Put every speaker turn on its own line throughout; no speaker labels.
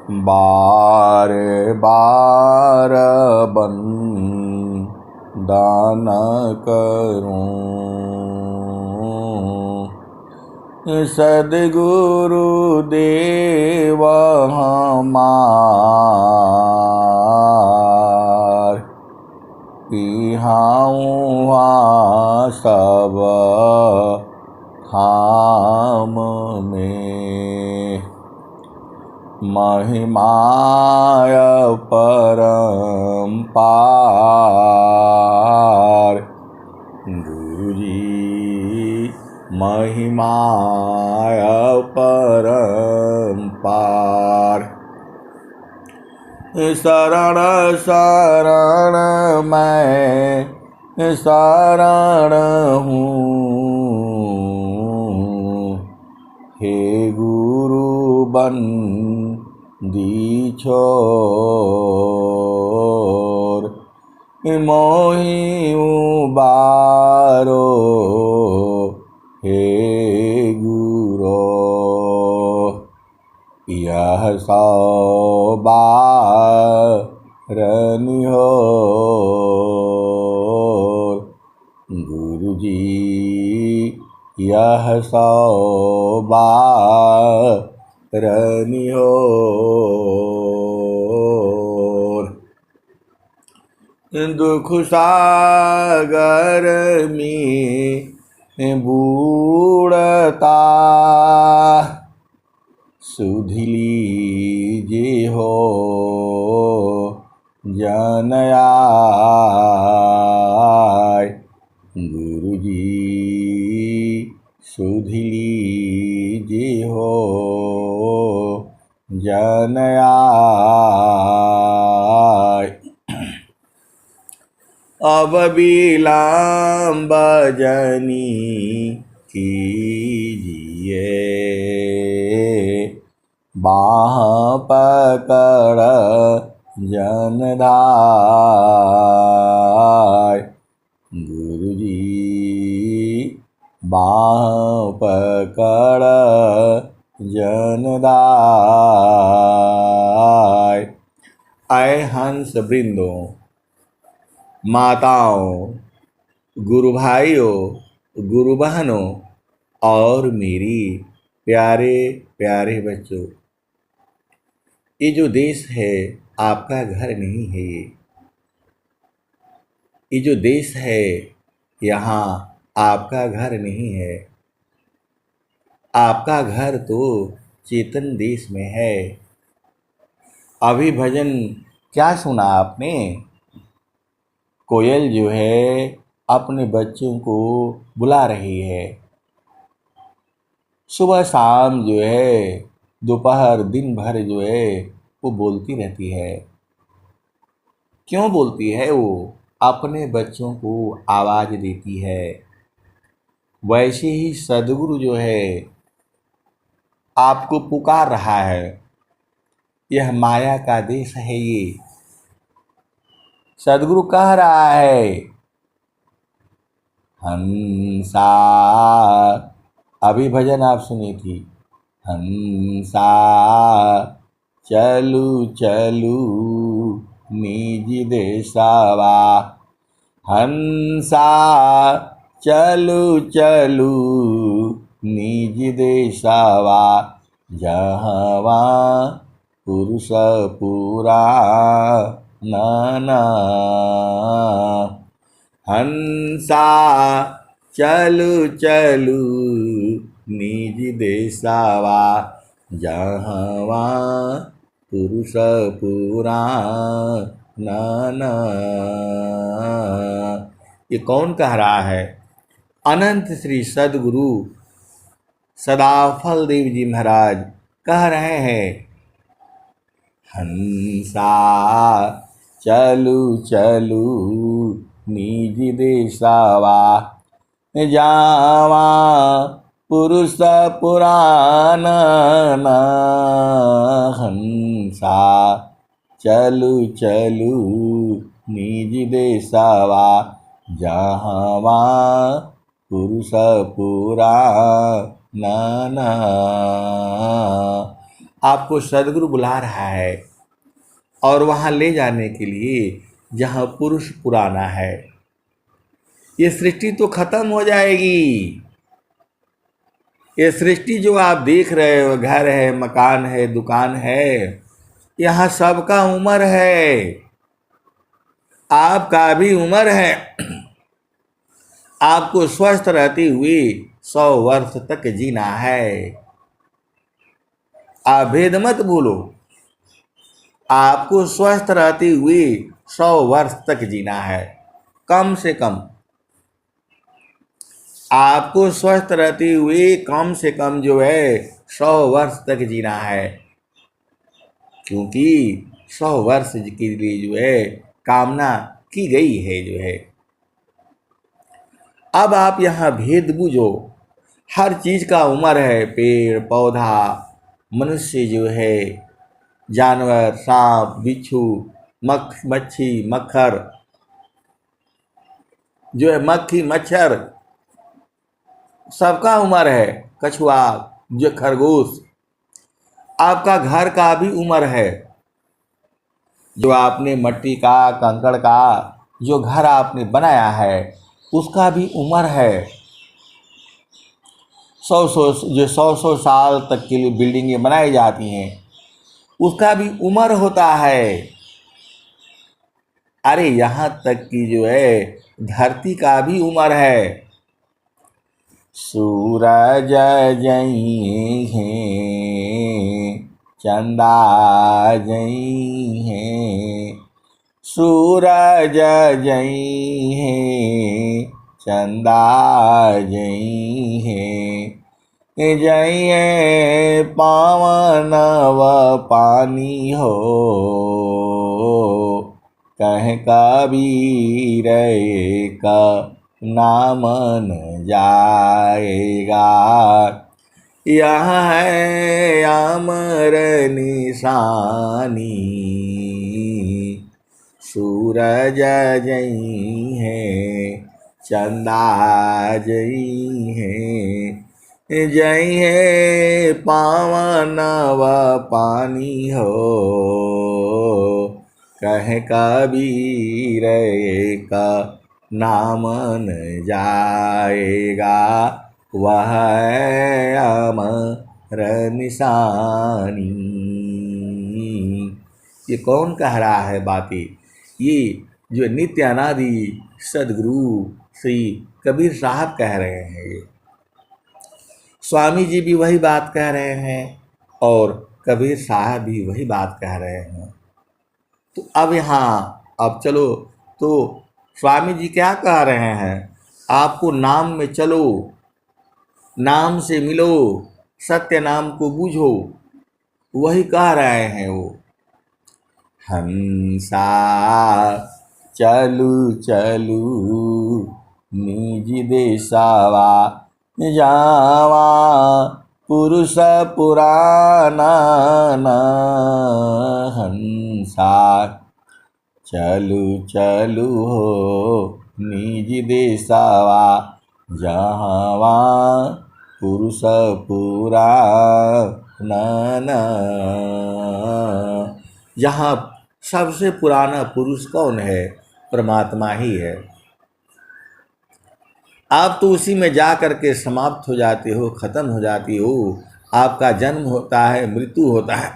बार बार बंदन करूं, सद्गुरु देव हमार, पिहाऊँ सब धाम में। महिमाय परम्पार, गुरुजी महिमाय परम्पार। शरण शरण मैं शरण हूँ, हे गुरु बंदी छोर, मोहि उबारो हे गुरो। यह सौ बार निहोर, गुरुजी यह सौ बार निहोर। दुख सागर में बूढ़ता, सुध लीजिए हो जन आय, गुरुजी सुध लीजिए हो जन आय। अब विलंब जनी कीजिए, बाह पकड़ जन धाय, गुरुजी बाह पकड़ जन धाय। आए हंस वृंदों, माताओं, गुरु भाइयों, गुरु बहनों और मेरी प्यारे प्यारे बच्चों, ये जो देश है आपका घर नहीं है। ये जो देश है यहाँ आपका घर नहीं है। आपका घर तो चेतन देश में है। अभी भजन क्या सुना आपने? कोयल जो है अपने बच्चों को बुला रही है। सुबह शाम जो है, दोपहर दिन भर जो है वो बोलती रहती है। क्यों बोलती है? वो अपने बच्चों को आवाज़ देती है। वैसे ही सद्गुरु जो है आपको पुकार रहा है। यह माया का देश है। ये सद्गुरु कह रहा है, हंसा, अभी भजन आप सुनी थी, हंसा चलू चलू निज देशवा, हंसा चलू चलू निज देशवा, जहवा पुरुष पुराण, हंसा चलू चलू निज देशवा, जहवा पुरुष पुराण। ये कौन कह रहा है? अनंत श्री सद्गुरु सदाफल देव जी महाराज कह रहे हैं, हंसा चलू चलू निज देशवा, जावा पुरुष पुराण, हंसा चलू चलू निज देशवा, जहवा पुरुष पुराण। आपको सदगुरु बुला रहा है और वहाँ ले जाने के लिए जहाँ पुरुष पुराना है। ये सृष्टि तो खत्म हो जाएगी। ये सृष्टि जो आप देख रहे हो, घर है, मकान है, दुकान है, यहाँ सबका उम्र है, आपका भी उम्र है। आपको स्वस्थ रहते हुए 100 वर्ष तक जीना है। आप भेद मत भूलो, आपको स्वस्थ रहते हुए 100 वर्ष तक जीना है, कम से कम। आपको स्वस्थ रहते हुए कम से कम जो है 100 वर्ष तक जीना है, क्योंकि 100 वर्ष के लिए जो है कामना की गई है जो है। अब आप यहाँ भेद बूझो, हर चीज का उम्र है, पेड़ पौधा, मनुष्य जो है, जानवर, सांप, बिच्छू, मच्छी, मक्खर जो है, मक्खी, मच्छर, सबका उम्र है, कछुआ, जो खरगोश। आपका घर का भी उम्र है, जो आपने मट्टी का, कंकड़ का जो घर आपने बनाया है उसका भी उम्र है। 100 साल तक के लिए बिल्डिंगें बनाई जाती हैं, उसका भी उम्र होता है। अरे यहाँ तक कि जो है धरती का भी उम्र है। सूरज जई हैं, चंदा जई हैं, सूरज जई हैं, चंदा जई हैं, जइए पावन व पानी हो, कह कबीर का नाम न जाएगा। यह है अमर निशानी, सूरज जई है, चंदा जई है, जई है पावन व पानी हो, कह कबीर का नाम न जाएगा। वह अमर निशानी। ये कौन कह रहा है बातें? ये जो नित्य अनादि सदगुरु श्री कबीर साहब कह रहे हैं। स्वामी जी भी वही बात कह रहे हैं और कबीर साहब भी वही बात कह रहे हैं। तो अब अब चलो, तो स्वामी जी क्या कह रहे हैं? आपको नाम में चलो, नाम से मिलो, सत्य नाम को बूझो, वही कह रहे हैं वो। हंसा चलू चलू निज देशवा, जावा पुरुष पुराना न। हंसा चलू चलू हो निज देशवा, जहाँ पुरुष पुराना। जहाँ सबसे पुराना पुरुष कौन है? परमात्मा ही है। आप तो उसी में जा कर के समाप्त हो जाते हो, खत्म हो जाती हो। आपका जन्म होता है, मृत्यु होता है,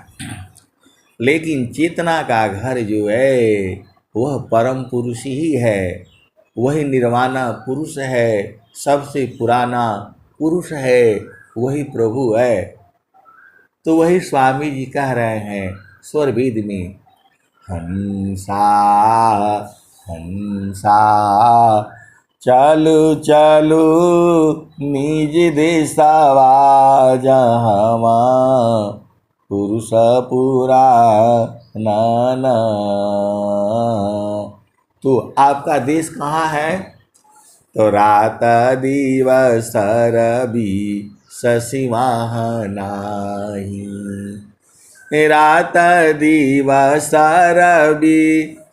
लेकिन चेतना का घर जो है वह परम पुरुष ही है, वही निर्वाणा पुरुष है, सबसे पुराना पुरुष है, वही प्रभु है। तो वही स्वामी जी कह रहे हैं स्वर वेद में, हंसा हंसा चलू चलू निज देशवा, जहाँ पुरुष पुराना। तो आपका देश कहाँ है? तो रात दिवस रवि शशिवाह नाही, रात दिवस रवि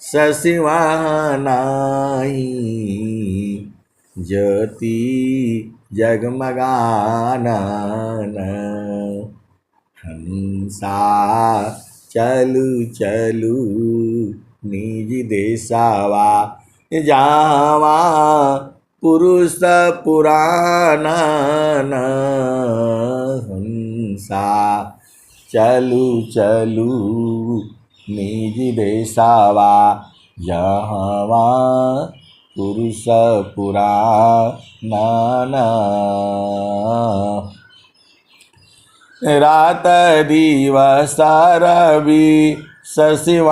शशिवाह नाही, ज्योति जगमगाना। हंसा चलू चलू निज देसावा जावा पुरुष पुराना हंसा चलू चलू निज देसावा जहवा पुरुष पुराना रात दिवस रवि ससिवाहनाही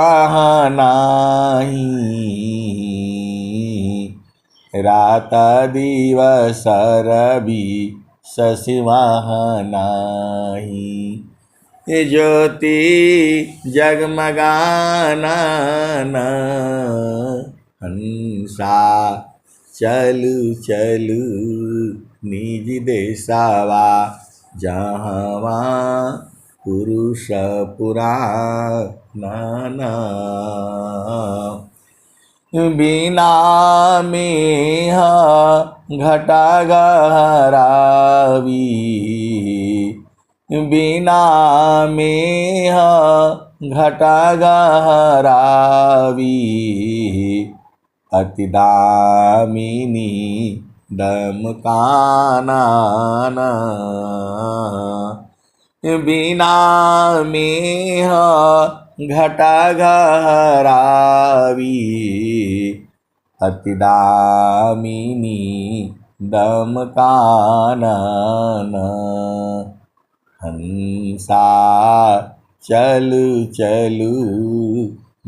रात दिवस रवि ससिवाहनाही ज्योति जगमगाना हंसा चलू चलू निज देसावा जहवा पुरुष पुराना बिना में घटा गहरावी बिना में घटा गहरावी अति दामिनी दमकाना बिना में घटा गहरावी अति दामिनी दमकाना हंसा चलू चलू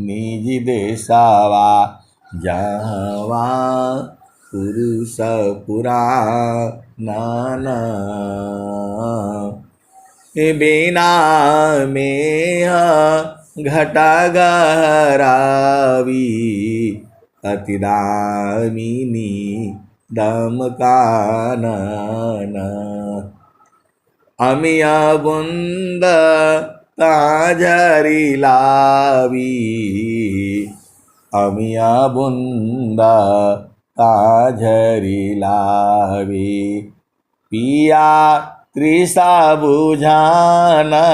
निज देसावा जहवा पुरुष पुराना बिना में घटा गहरावी अति दामिनी दमकाना अमिया बुंद ताजरी लावी अमिया बुंदा ताजरी लावी पिया तृषा बुझाना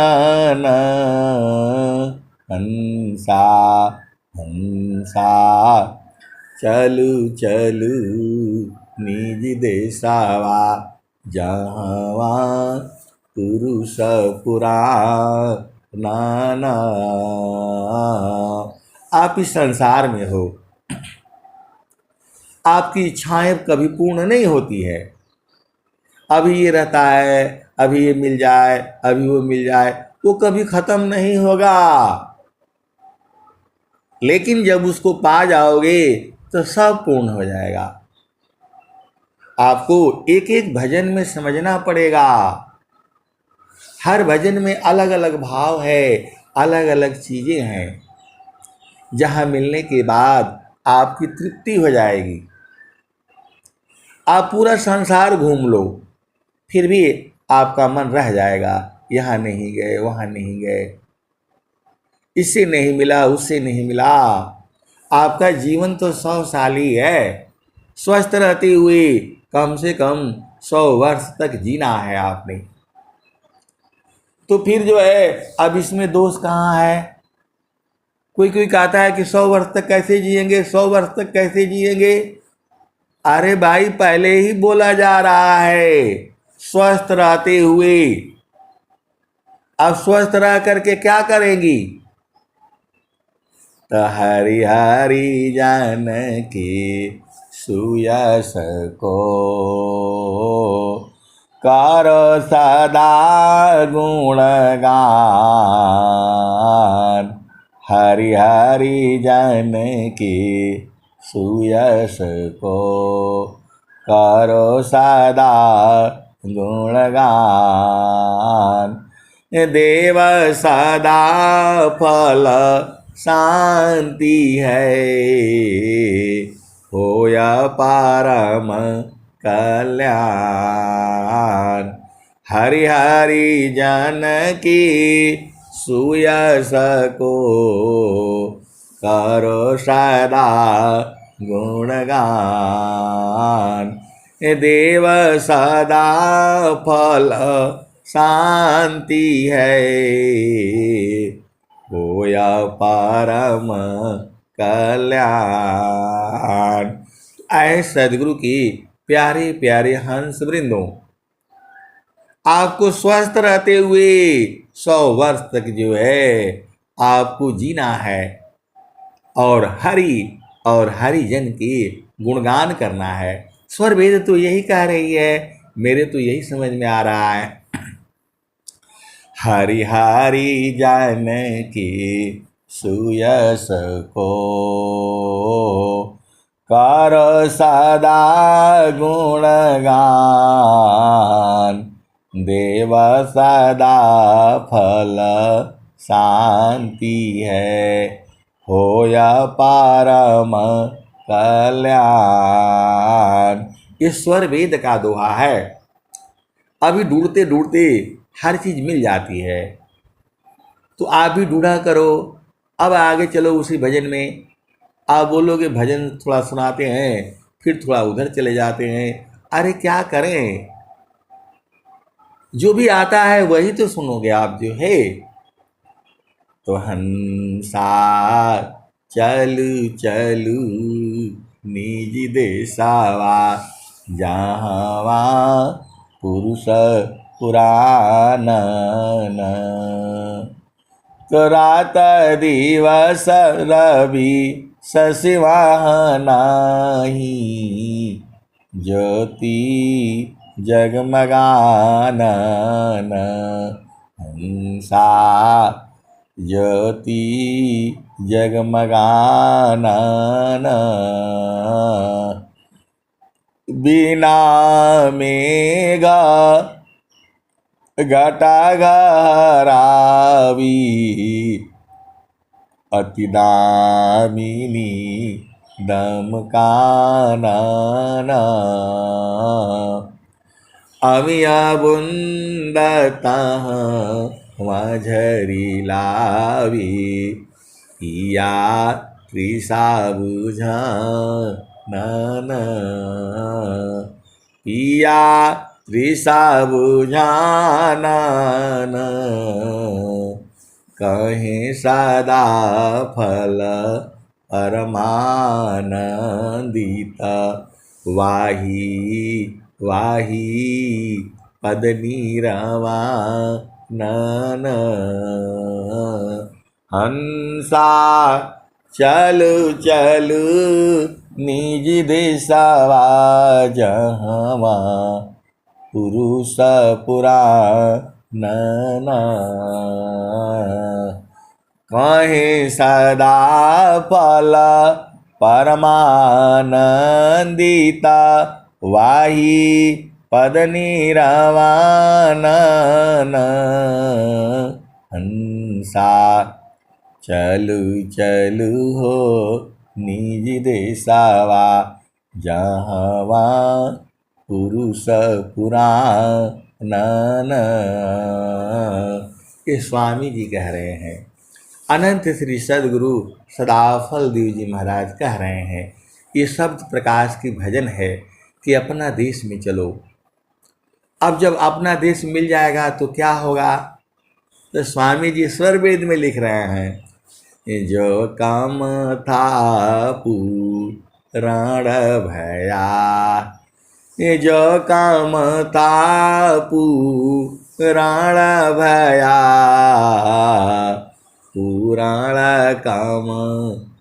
हंसा हंसा चलू चलू निज देसावा जहवा पुरुष पुराना आप इस संसार में हो, आपकी इच्छाएं कभी पूर्ण नहीं होती है। अभी ये रहता है, अभी ये मिल जाए, अभी वो मिल जाए, वो कभी खत्म नहीं होगा। लेकिन जब उसको पा जाओगे तो सब पूर्ण हो जाएगा। आपको एक एक भजन में समझना पड़ेगा। हर भजन में अलग अलग भाव है, अलग अलग चीजें हैं, जहां मिलने के बाद आपकी तृप्ति हो जाएगी। आप पूरा संसार घूम लो, फिर भी आपका मन रह जाएगा, यहाँ नहीं गए, वहाँ नहीं गए, इससे नहीं मिला, उससे नहीं मिला। आपका जीवन तो 100 साली है, स्वस्थ रहते हुए कम से कम 100 वर्ष तक जीना है आपने। तो फिर जो है, अब इसमें दोष कहाँ है? कोई कोई कहता है कि 100 वर्ष तक कैसे जिएंगे, 100 वर्ष तक कैसे जिएंगे। अरे भाई, पहले ही बोला जा रहा है स्वस्थ रहते हुए। अब स्वस्थ रह करके क्या करेंगी? तो हरि हरि जान के सुयस को करो सदा गुणगान। हरि हरि जन के सुयस को करो सदा गुणगान। देव सदा फल शांति है, होया परम कल्याण। हरि हरि जन की सुयस को करो सदा गुणगान। देव सदा फल शांति है, होया परम कल्याण। ऐ सदगुरु की प्यारे प्यारे हंस वृंदों, आपको स्वस्थ रहते हुए 100 वर्ष तक जो है आपको जीना है और हरि जन की गुणगान करना है। स्वर वेद तो यही कह रही है, मेरे तो यही समझ में आ रहा है। हरि हरि जन की सुयस को कर सदा गुणगान, देव सदा फल शांति है, होया परम कल्याण। ईश्वर वेद का दोहा है। अभी ढूंढते ढूंढते हर चीज मिल जाती है, तो आप भी ढूंढा करो। अब आगे चलो उसी भजन में। आप बोलोगे भजन थोड़ा सुनाते हैं, फिर थोड़ा उधर चले जाते हैं। अरे क्या करें, जो भी आता है वही तो सुनोगे आप जो है। तो हंसा चलू चलू निज देसावा, जहाँवा पुरुष पुराण। तो रात दिवस रवि शशिवाह नाही, ज्योति जगमगानन। हंसा ज्योति जगमगानन, बिना मेघा घटा गहरावी, अति दामिनी दमकानन। अमिया बुंदतः मझरी लावी, पिया तृषा बुझानन। पिया तृषा बुझानन, कहीं सदा फल परमानंदित। वाही वाही पद नीरवानन। हंसा चलु चलु निज देशवा, जहाँवा पुरुष पुराण। कहीं सदा फल परमानंदिता, वाही पद नीरवानन। हंसा चलु चलु हो निज देशवा, जहाँवा पुरुष पुराण। ये स्वामी जी कह रहे हैं। अनंत श्री सदगुरु सदाफल देव जी महाराज कह रहे हैं। ये शब्द प्रकाश की भजन है कि अपना देश में चलो। अब जब अपना देश मिल जाएगा तो क्या होगा, तो स्वामी जी स्वर वेद में लिख रहे हैं, जो काम था पुराण भया, जो काम था पुराण भया, पुराण काम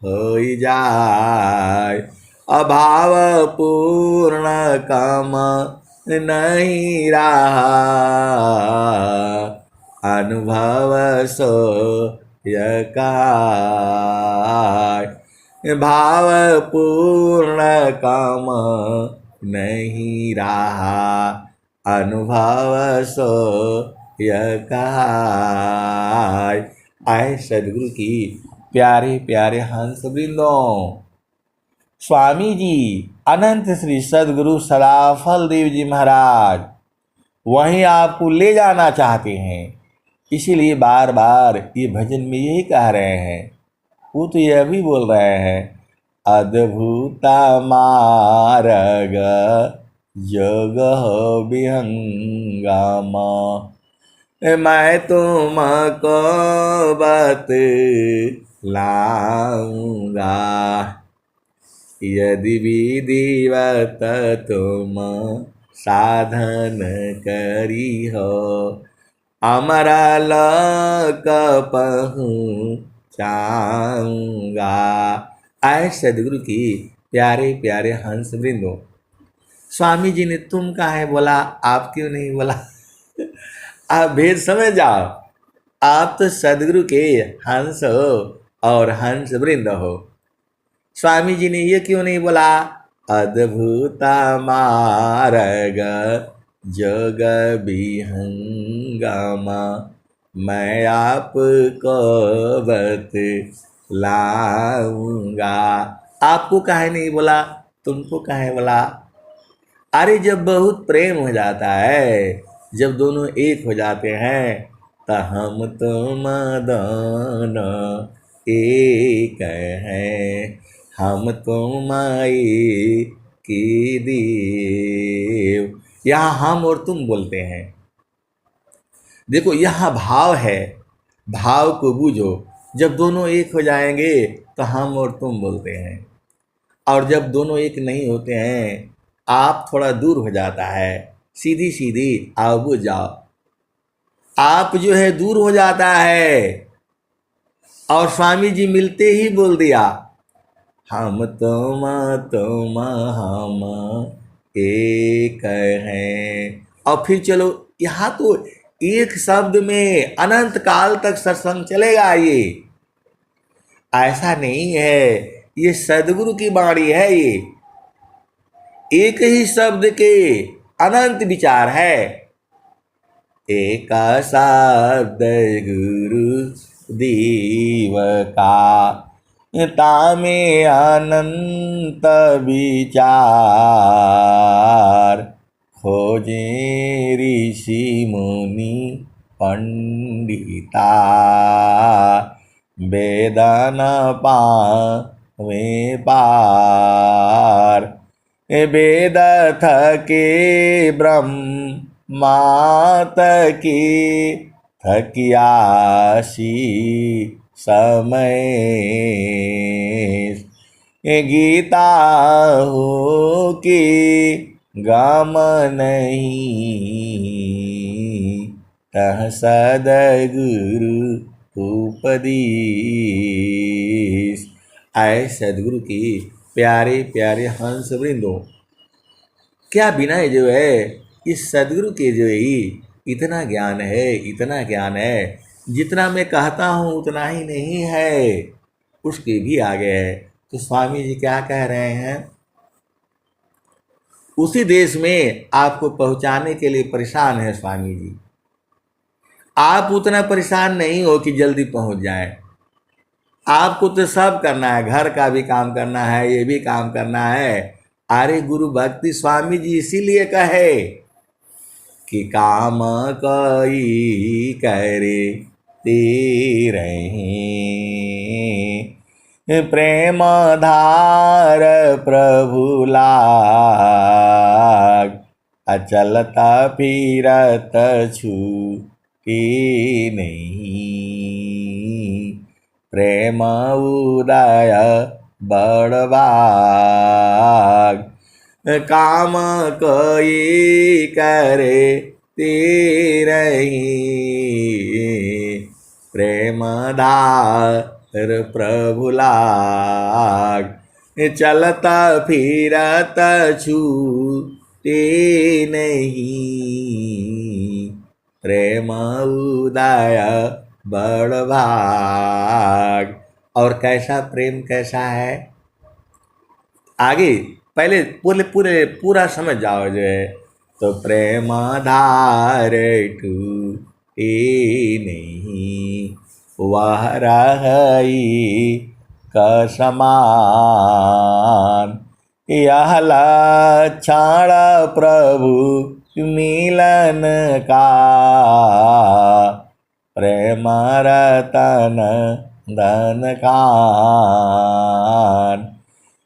हो जाए। अभाव पूर्ण काम नहीं रहा, अनुभव सो यकार। भाव पूर्ण काम नहीं रहा, अनुभव सो यकार। आए सदगुरु की प्यारे प्यारे हंस वृंदों, स्वामी जी अनंत श्री सदगुरु सदाफल देव जी महाराज वहीं आपको ले जाना चाहते हैं। इसीलिए बार बार ये भजन में यही कह रहे हैं। वो तो यह भी बोल रहे हैं, अद्भुत मार्ग योग विहंगम, मैं तुमको बतलाऊंगा, यदि विधिवत तुम साधन करी हो, अमरा लोक पहुँचाऊंगा। आए सदगुरु की प्यारे प्यारे हंस वृंदो, स्वामी जी ने तुम कहा है बोला, आप क्यों नहीं बोला? आप भेद समझ जाओ, आप तो सदगुरु के हंस हो और हंस वृंद हो। स्वामी जी ने ये क्यों नहीं बोला? अद्भुत मार्ग जोग विहंगमा, मैं आपको बतलाऊंगा। आपको काहे नहीं बोला? तुमको काहे बोला? अरे जब बहुत प्रेम हो जाता है, जब दोनों एक हो जाते हैं, तो हम तुम दोनों एक हैं, हम तुम एक की देव। यहाँ हम और तुम बोलते हैं। देखो यहाँ भाव है, भाव को बूझो। जब दोनों एक हो जाएंगे तो हम और तुम बोलते हैं, और जब दोनों एक नहीं होते हैं, आप थोड़ा दूर हो जाता है, सीधी सीधी आओ बुझ जाओ, आप जो है दूर हो जाता है, और स्वामी जी मिलते ही बोल दिया हम तुम हम एक हैं। और फिर चलो, यहाँ तो एक शब्द में अनंत काल तक सत्संग चलेगा। ये ऐसा नहीं है, ये सदगुरु की वाणी है। ये एक ही शब्द के अनंत विचार है। एक शब्द गुरु दीव का, तामे अनंत विचार, खोजे ऋषि मुनि पंडिता, वेदन पावे पार, वेद थके ब्रह्मात की थकियासी समय, गीता हो कि गम नहीं, तह सदगुरु उपदेश। आए सदगुरु की प्यारे प्यारे हंस वृंदो, क्या बिना जो है इस सदगुरु के जो है इतना ज्ञान है, इतना ज्ञान है, जितना मैं कहता हूँ उतना ही नहीं है, उसके भी आगे है। तो स्वामी जी क्या कह रहे हैं? उसी देश में आपको पहुंचाने के लिए परेशान है स्वामी जी। आप उतना परेशान नहीं हो कि जल्दी पहुंच जाए। आपको तो सब करना है, घर का भी काम करना है, ये भी काम करना है। अरे गुरु भक्ति स्वामी जी इसीलिए कहे कि काम कोई करे तेरे, प्रेम धार प्रभु लाग, अचलता फिरत छूटी नहीं, प्रेम उदय बड़बाग, काम कोई करे तेरे, प्रेम धार प्रभु लाग, चलता फिरत छूटे नहीं, प्रेम उदय बड़भाग। और कैसा प्रेम कैसा है? आगे पहले पूरे पूरे पूरा समझ जाओ जो है। तो प्रेम धार टूटे नहीं, वह रही कसमान, यह लक्षण प्रभु मिलन का, प्रेम रतन धन खान,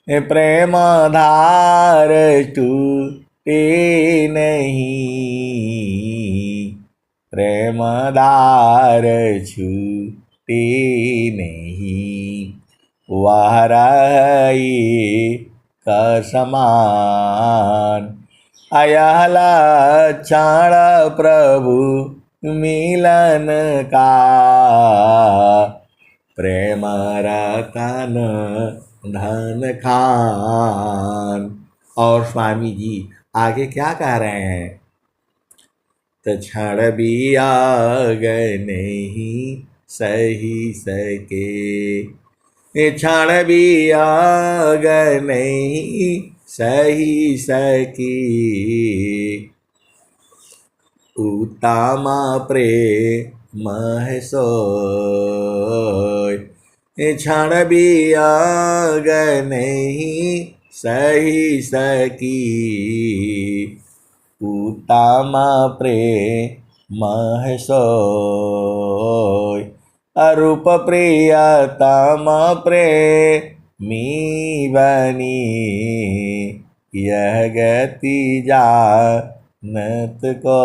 प्रेम धार टूटे नहीं, प्रेमदार छूटे नहीं, वह रही का समान। यह लक्षण प्रभु मिलन का, प्रेम रतन धन खान। और स्वामी जी आगे क्या कह रहे हैं? तो क्षण भी आग नहीं सही सके, क्षण भी आग नहीं सही सकी, उत्तमा प्रेम है सोय। क्षण भी आग नहीं सही सकी, उत्तमा प्रेम है सोय। अरूप प्रियतम प्रेमी बनी, यह गति जानत को।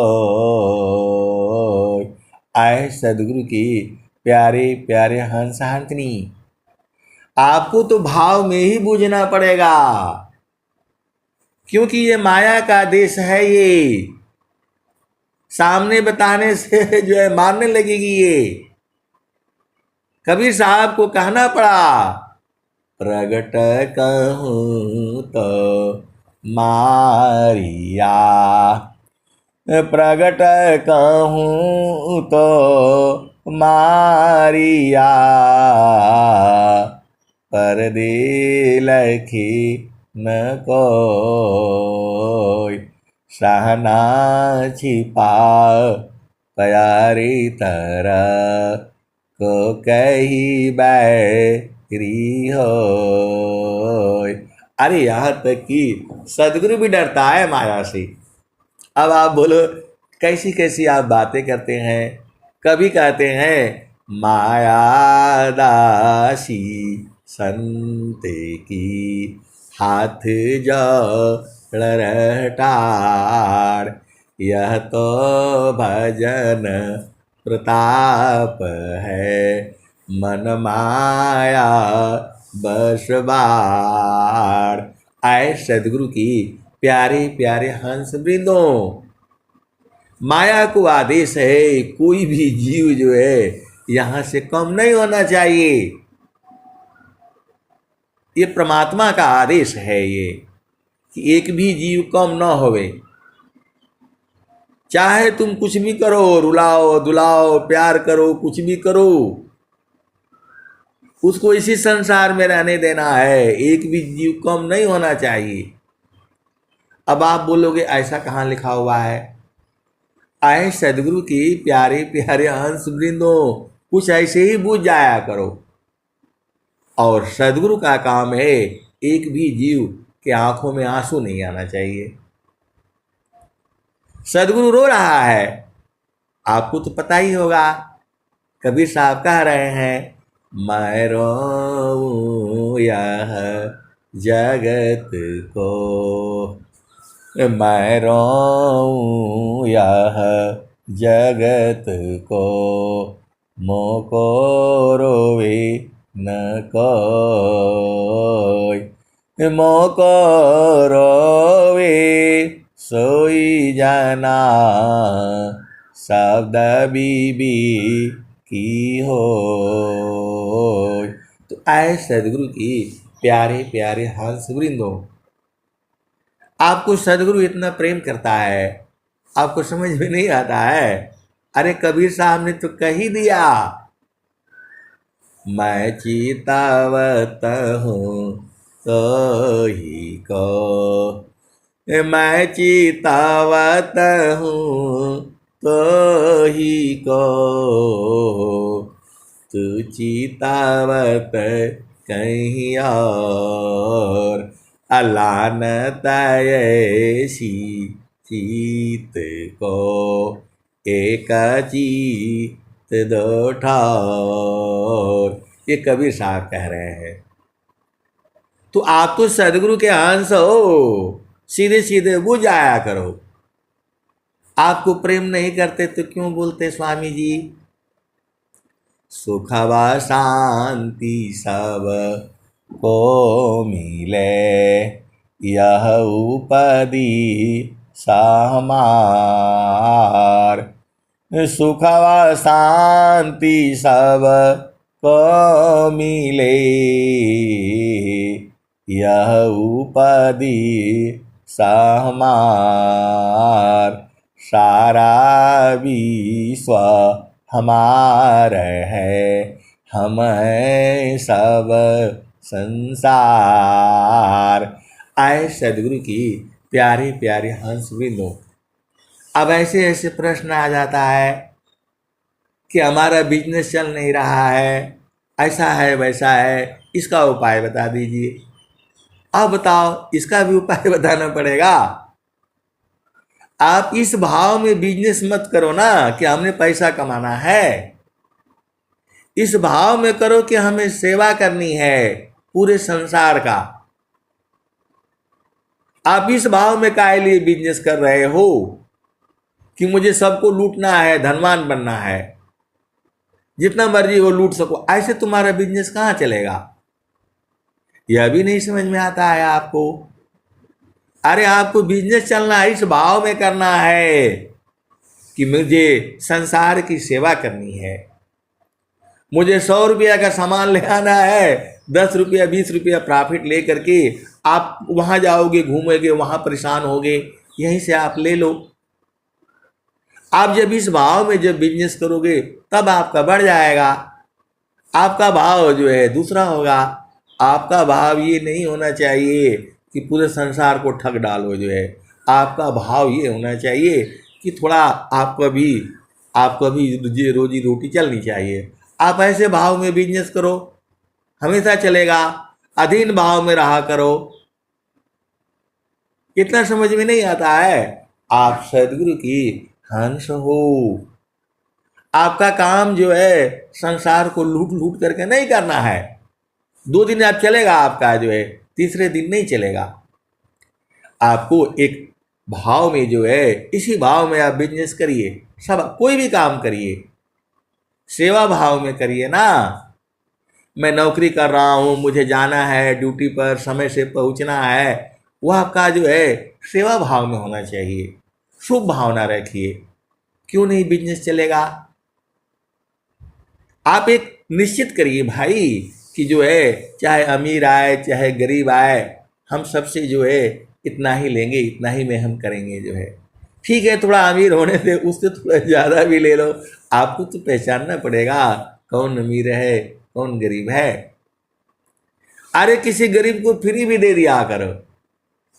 आए सदगुरु की प्यारे प्यारे हंस हंसनी, आपको तो भाव में ही बूझना पड़ेगा, क्योंकि ये माया का देश है। ये सामने बताने से जो है मारने लगेगी। ये कबीर साहब को कहना पड़ा, प्रगट कहूँ तो मारिया, प्रगट कहूँ तो मारिया, परदे लखी न कोई, सहना छिपा प्यारी तरह को कही बैरी हो। अरे यहाँ तक कि सदगुरु भी डरता है माया से। अब आप बोलो कैसी कैसी आप बातें करते हैं। कभी कहते हैं माया दासी संते की, हाथ जोड़, यह तो भजन प्रताप है, मन माया बसबार। आए सदगुरु की प्यारे प्यारे हंस वृंदों, माया को आदेश है कोई भी जीव जो है यहां से कम नहीं होना चाहिए। ये परमात्मा का आदेश है ये, कि एक भी जीव कम न होवे। चाहे तुम कुछ भी करो, रुलाओ दुलाओ प्यार करो, कुछ भी करो, उसको इसी संसार में रहने देना है। एक भी जीव कम नहीं होना चाहिए। अब आप बोलोगे ऐसा कहाँ लिखा हुआ है? आए सदगुरु की प्यारे प्यारे हंस वृंदों, कुछ ऐसे ही बूझ जाया करो। और सदगुरु का काम है एक भी जीव के आंखों में आंसू नहीं आना चाहिए। सदगुरु रो रहा है, आपको तो पता ही होगा। कबीर साहब कह रहे हैं, मैं रोऊं यह जगत को, मैं रोऊं यह जगत को, मोको रोवे न कोई, मोको रोवे सोई जना, शब्द बीबी की हो। तो आए सदगुरु की प्यारे प्यारे हंस वृंदों, आपको सदगुरु इतना प्रेम करता है, आपको समझ में नहीं आता है। अरे कबीर साहब ने तो कह ही दिया, मैं चितावत हूँ तो ही को, मैं चितावत हूँ तो ही को, तू चितावत कहीं और, अलानत ऐसी चीत को, एक चीत दो ठार। ये कबीर साहब कह रहे हैं। तो आप तो सदगुरु के अंश हो, सीधे सीधे बुझ जाया करो। आपको प्रेम नहीं करते तो क्यों बोलते स्वामी जी? सुख व शांति सब को मिले, यह उपदी सहमार। सुख व शांति सब को मिले, यह उपदी सहमार। सारा विश्व हमार है, हम हैं सब संसार। आए सदगुरु की प्यारे प्यारे हंस बिंदु। अब ऐसे ऐसे प्रश्न आ जाता है कि हमारा बिजनेस चल नहीं रहा है, ऐसा है वैसा है, इसका उपाय बता दीजिए। अब बताओ, इसका भी उपाय बताना पड़ेगा। आप इस भाव में बिजनेस मत करो ना कि हमने पैसा कमाना है। इस भाव में करो कि हमें सेवा करनी है पूरे संसार का। आप इस भाव में काहे लिए बिजनेस कर रहे हो कि मुझे सबको लूटना है, धनवान बनना है, जितना मर्जी हो लूट सको। ऐसे तुम्हारा बिजनेस कहाँ चलेगा? यह भी नहीं समझ में आता है आपको। अरे आपको बिजनेस चलना है, इस भाव में करना है कि मुझे संसार की सेवा करनी है। मुझे 100 रुपया का सामान ले आना है, 10 रुपया 20 रुपया प्रॉफिट ले करके आप वहाँ जाओगे, घूमोगे, वहाँ परेशान होगे, यहीं से आप ले लो। आप जब इस भाव में जब बिजनेस करोगे तब आपका बढ़ जाएगा। आपका भाव जो है दूसरा होगा। आपका भाव ये नहीं होना चाहिए कि पूरे संसार को ठग डालो जो है। आपका भाव ये होना चाहिए कि थोड़ा आपका भी रोजी रोटी चलनी चाहिए। आप ऐसे भाव में बिजनेस करो, हमेशा चलेगा। अधीन भाव में रहा करो। इतना समझ में नहीं आता है? आप सदगुरु की हंस हो। आपका काम जो है संसार को लूट लूट करके नहीं करना है। 2 दिन आप चलेगा आपका जो है, तीसरे दिन नहीं चलेगा। आपको एक भाव में जो है, इसी भाव में आप बिजनेस करिए, सब कोई भी काम करिए, सेवा भाव में करिए ना। मैं नौकरी कर रहा हूँ, मुझे जाना है ड्यूटी पर, समय से पहुँचना है, वह आपका जो है सेवा भाव में होना चाहिए। शुभ भावना रखिए, क्यों नहीं बिजनेस चलेगा? आप एक निश्चित करिए भाई कि जो है चाहे अमीर आए चाहे गरीब आए, हम सबसे जो है इतना ही लेंगे, इतना ही में हम करेंगे जो है। ठीक है, थोड़ा अमीर होने से उससे थोड़ा ज़्यादा भी ले लो। आपको तो पहचानना पड़ेगा कौन अमीर है कौन गरीब है। अरे किसी गरीब को फ्री भी दे दिया करो,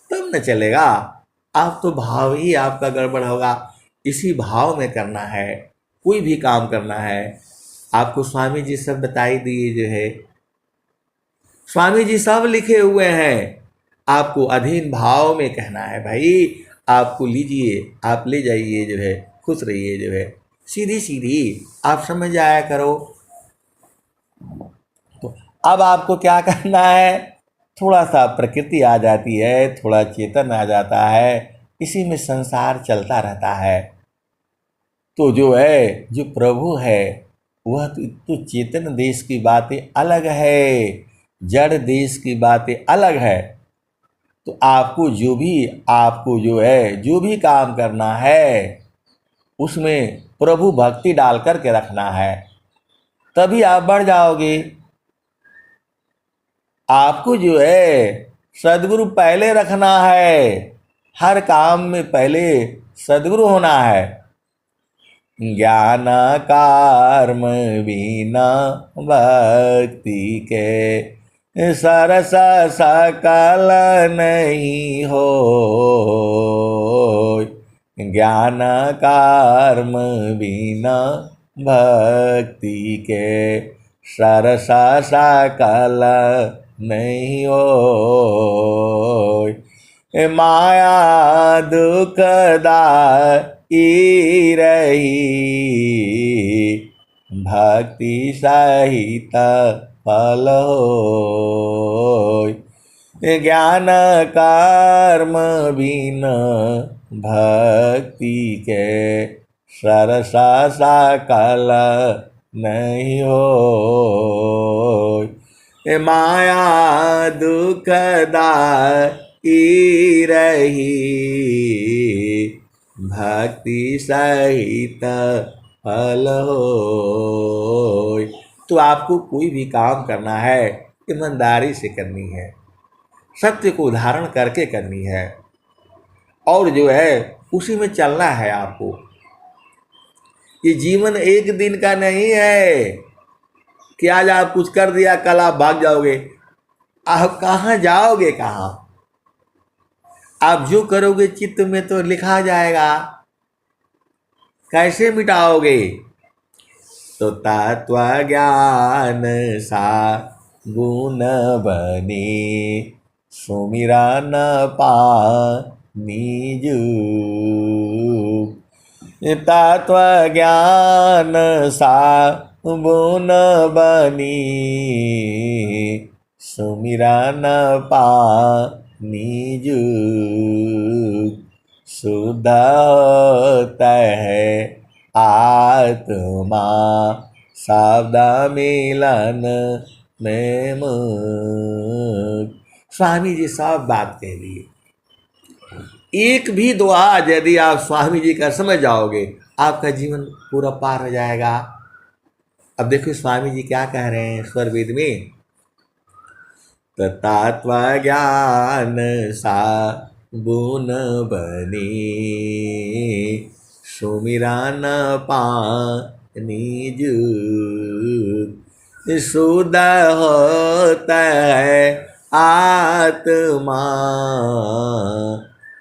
तब न चलेगा। आप तो भाव ही आपका गड़बड़ होगा। इसी भाव में करना है, कोई भी काम करना है। आपको स्वामी जी सब बताई दिए जो है, स्वामी जी सब लिखे हुए हैं। आपको अधीन भाव में कहना है भाई। आपको लीजिए, आप ले जाइए जो है, खुश रहिए जो है, सीधी सीधी आप समझ आया करो। तो अब आपको क्या करना है? थोड़ा सा प्रकृति आ जाती है, थोड़ा चेतन आ जाता है, इसी में संसार चलता रहता है। तो जो है, जो प्रभु है वह तो चेतन देश की बातें अलग है, जड़ देश की बातें अलग है। तो आपको जो है जो भी काम करना है उसमें प्रभु भक्ति डाल करके रखना है, तभी आप बढ़ जाओगे। आपको जो है सदगुरु पहले रखना है, हर काम में पहले सदगुरु होना है। ज्ञान कर्म बिना भक्ति के सरस सकल नहीं हो। ज्ञान कर्म बिना भक्ति के सरस सकल नहीं हो। माया दुखदाई रही, भक्ति सहित फल हो। ज्ञान कर्म बिन भक्ति के सरसा सकल नहीं हो। माया दुखदाई रही, भक्ति सहित फल हो। तो आपको कोई भी काम करना है ईमानदारी से करनी है, सत्य को धारण करके करनी है, और जो है उसी में चलना है आपको। ये जीवन एक दिन का नहीं है कि आज आप कुछ कर दिया कल आप भाग जाओगे। आप कहाँ जाओगे, कहाँ? आप जो करोगे चित्त में तो लिखा जाएगा, कैसे मिटाओगे? तो तत्व ज्ञान सा गुण बनी, सुमिरा न पानी। तत्व ज्ञान सा गुण बनी, सुमिरा न पानी। शुद्ध होता है आत्मा, शब्द मिलन में मुक्त। स्वामी जी सब बात कह दिए। एक भी दुआ यदि आप स्वामी जी का समझ जाओगे, आपका जीवन पूरा पार हो जाएगा। अब देखो स्वामी जी क्या कह रहे हैं स्वर वेद में, तत्व ज्ञान सा गुण बनी, सुमिरा न पानी। शुद्ध होता है आत्मा,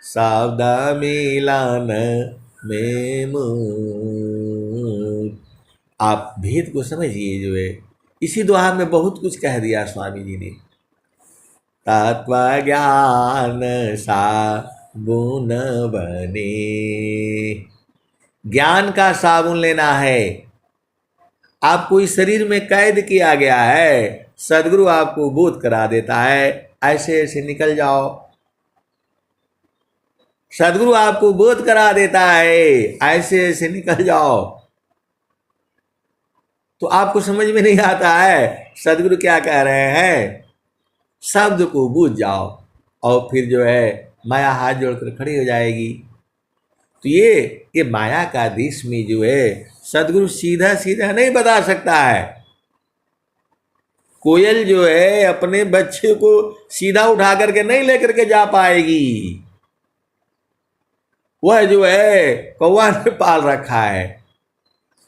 शब्द मिलन में मुक्त। आप भेद को समझिए जो है, इसी दुआ में बहुत कुछ कह दिया स्वामी जी ने। तत्व ज्ञान सा गुण बने, ज्ञान का साबुन लेना है। आपको इस शरीर में कैद किया गया है, सदगुरु आपको बोध करा देता है, ऐसे ऐसे निकल जाओ। सदगुरु आपको बोध करा देता है, ऐसे ऐसे निकल जाओ। तो आपको समझ में नहीं आता है सदगुरु क्या कह रहे हैं, शब्द को बूझ जाओ और फिर जो है माया हाथ जोड़कर खड़ी हो जाएगी। तो ये माया का देश में जो है सदगुरु सीधा सीधा नहीं बता सकता है। कोयल जो है अपने बच्चे को सीधा उठा करके नहीं लेकर के जा पाएगी। वह जो है कौवा ने पाल रखा है,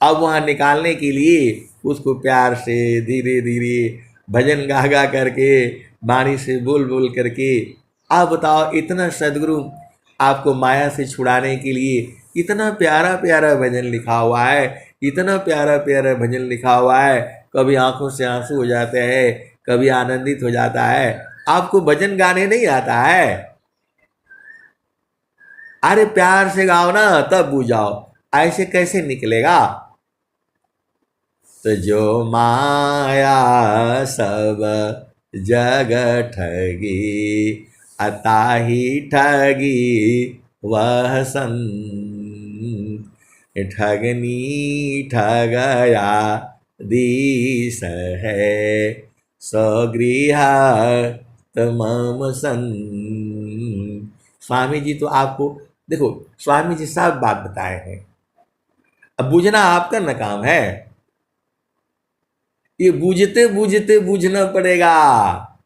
अब वहां निकालने के लिए उसको प्यार से धीरे धीरे भजन गा गा करके, वाणी से बोल बोल करके। आप बताओ, इतना सदगुरु आपको माया से छुड़ाने के लिए इतना प्यारा प्यारा भजन लिखा हुआ है, इतना प्यारा प्यारा भजन लिखा हुआ है। कभी आंखों से आंसू हो जाते हैं, कभी आनंदित हो जाता है। आपको भजन गाने नहीं आता है? अरे प्यार से गाओ ना, तब बुझाओ, ऐसे कैसे निकलेगा? तो जो माया सब जग ठगी, अताही ठगी वह संत। ठगनी ठगया दिस है, स्वगृह तमम संत। स्वामी जी तो आपको देखो, स्वामी जी सब बात बताए हैं। अब बूझना आपका न काम है, ये बूझते बूझते बूझना पड़ेगा।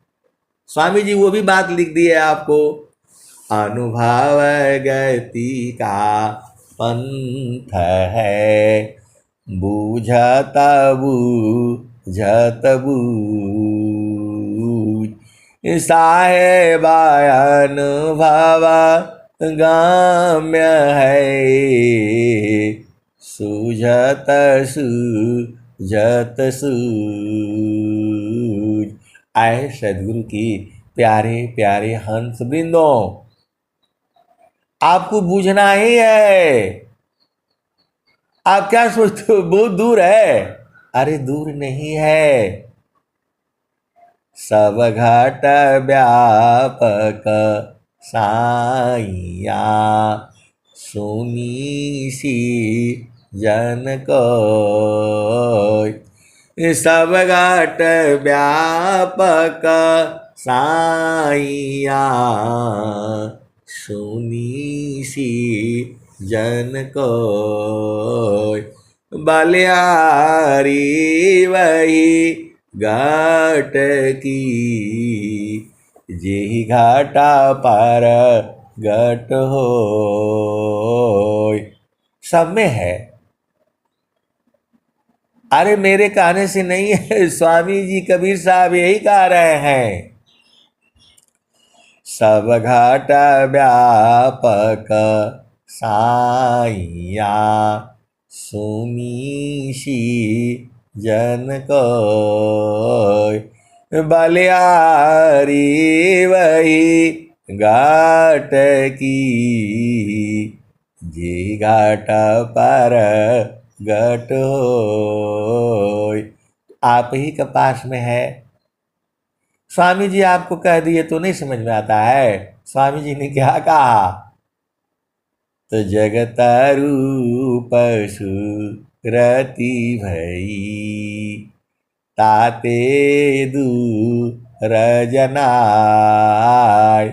स्वामी जी वो भी बात लिख दी है आपको, अनुभव गति का पंथ है, बूझत बूझत बूझ। साहेब अनुभव गाम्य है, सूझत सूझत सूझ। आए सदगुरु की प्यारे प्यारे हंस वृंदों, आपको बूझना ही है। आप क्या सोचते हो बहुत दूर है? अरे दूर नहीं है, सब घाट व्यापक साइया, सुनी सी जन कोय। सब घाट व्यापक साइया, सुनी सी जन कोय। बलिहारी वही घाट की, जेहि घाटा पर घट होय। सब में है। अरे मेरे कहने से नहीं है, स्वामी जी कबीर साहब यही कह रहे हैं। सब घाटा व्यापक साइया, सुनी सी जन कोय। बलिहारी वही घाट की, जे घाट पर घट होय। आप ही के पास में है। स्वामी जी आपको कह दिए तो नहीं समझ में आता है। स्वामी जी ने क्या कहा? तो जगत रूप सुरति भई, ताते दूर जनाय।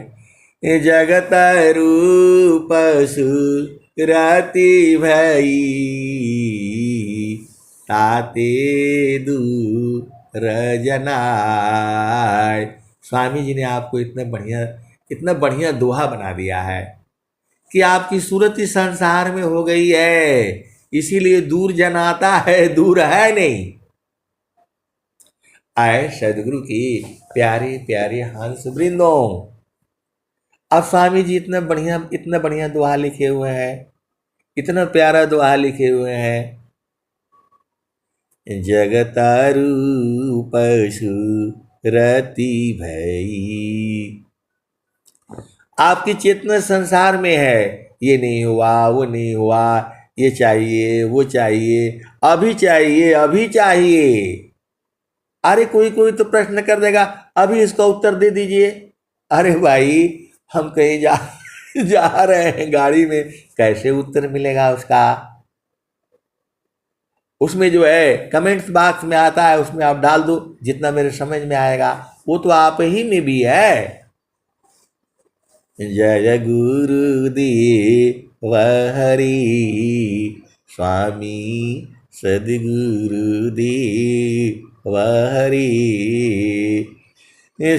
जगत रूप सुरति भई, ताते दूर जनाय। स्वामी जी ने आपको इतना बढ़िया दोहा बना दिया है कि आपकी सूरत इस संसार में हो गई है, इसीलिए दूर जनाता है, दूर है नहीं। आए सदगुरु की प्यारे प्यारे हंस वृंदों। अब स्वामी जी इतना बढ़िया दोहा लिखे हुए हैं, इतना प्यारा दोहा लिखे हुए हैं। जगत रूप सुरति भई, आपकी चेतना संसार में है। ये नहीं हुआ, वो नहीं हुआ, ये चाहिए, वो चाहिए, अभी चाहिए, अभी चाहिए। अरे कोई तो प्रश्न कर देगा, अभी इसका उत्तर दे दीजिए। अरे भाई, हम कहीं जा रहे हैं गाड़ी में, कैसे उत्तर मिलेगा उसका? उसमें जो है कमेंट्स बॉक्स में आता है, उसमें आप डाल दो जितना मेरे समझ में आएगा। वो तो आप ही में भी है। जय गुरुदेव हरि, स्वामी सद्गुरुदेव हरि।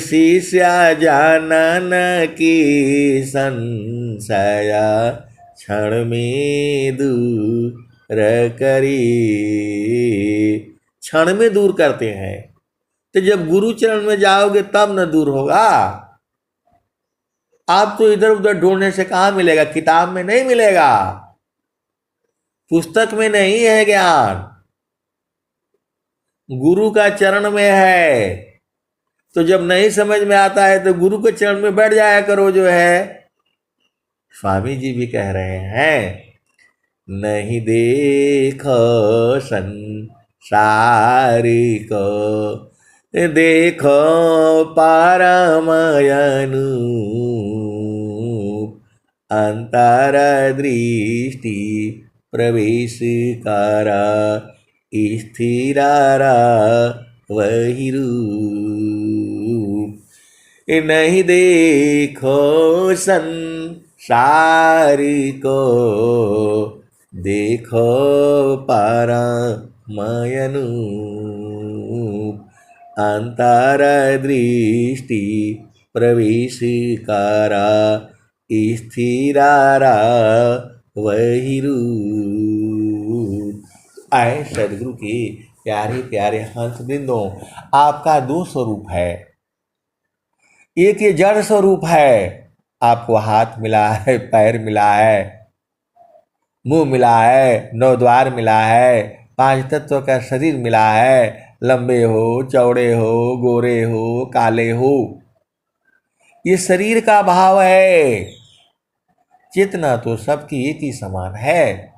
शिष्य जानन की संशय, क्षण में दूर करी। क्षण में दूर करते हैं। तो जब गुरु चरण में जाओगे तब न दूर होगा। आप तो इधर उधर ढूंढने से कहां मिलेगा? किताब में नहीं मिलेगा, पुस्तक में नहीं है ज्ञान, गुरु का चरण में है। तो जब नहीं समझ में आता है तो गुरु के चरण में बैठ जाया करो। जो है स्वामी जी भी कह रहे हैं, नहीं देखो संसार को, देखो पारमयनु, अंतर दृष्टि प्रवेश करा, स्थिरारा वही रूप। नहीं देखो संसार को, देखो पारमयनु, अंतर दृष्टि प्रवेश करा, स्थिरारा वही रूप। आए सदगुरु के प्यारे प्यारे हंस वृंदों, आपका दो स्वरूप है। एक ये जड़ स्वरूप है, आपको हाथ मिला है, पैर मिला है, मुंह मिला है, नौ द्वार मिला है, पांच तत्व का शरीर मिला है। लंबे हो, चौड़े हो, गोरे हो, काले हो, ये शरीर का भाव है। चेतना तो सबकी एक ही समान है।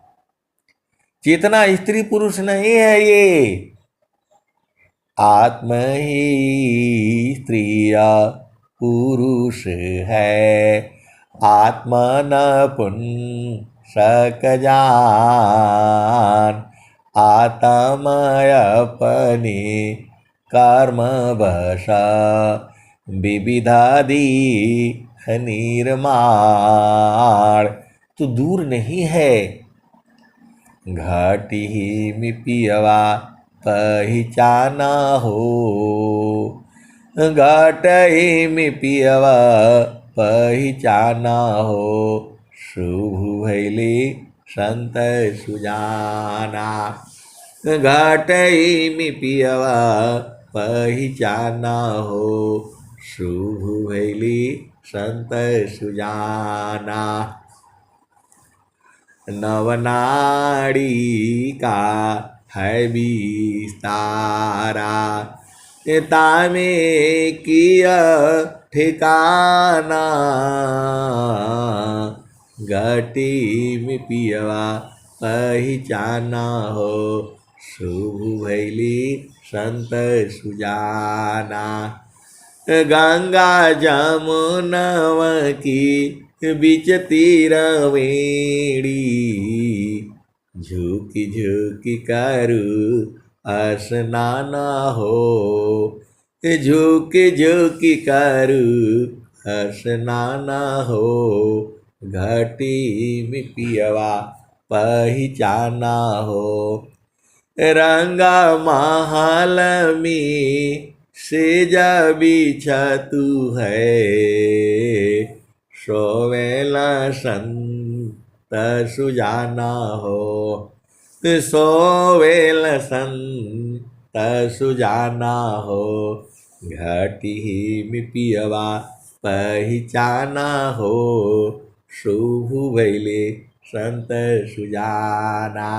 चेतना स्त्री पुरुष नहीं है। ये आत्मा ही स्त्रिया पुरुष है। आत्मा न पुन सकजान, आत्मय अपने कर्म बस, विविधादि निर्माण। तो दूर नहीं है घाटी में पियवा पहचाना हो, घाटी में पियवा पहचाना हो, शुभ भैले संत सुजाना। घाटी में पियवा पहचाना हो, शुभ भैले संत सुजाना। नवनाड़ी का है विस्तारा, तामे किया ठिकाना, घाटी में पियवा पहचाना हो, शुभ भैली संत सुजाना। गंगा जमुनव की बीच तीरवेणी, झुकी झुकी करू स्नाना हो, झुकी झुकी करू स्नाना हो, घाटी में पियवा पहचाना हो। रंगा महल में सेज बिछतु है, सोवेला संत सुजाना हो, सोवेल संत सुजाना हो, घाटी में पियवा पहचाना हो, शुभ भैले संत सुजाना।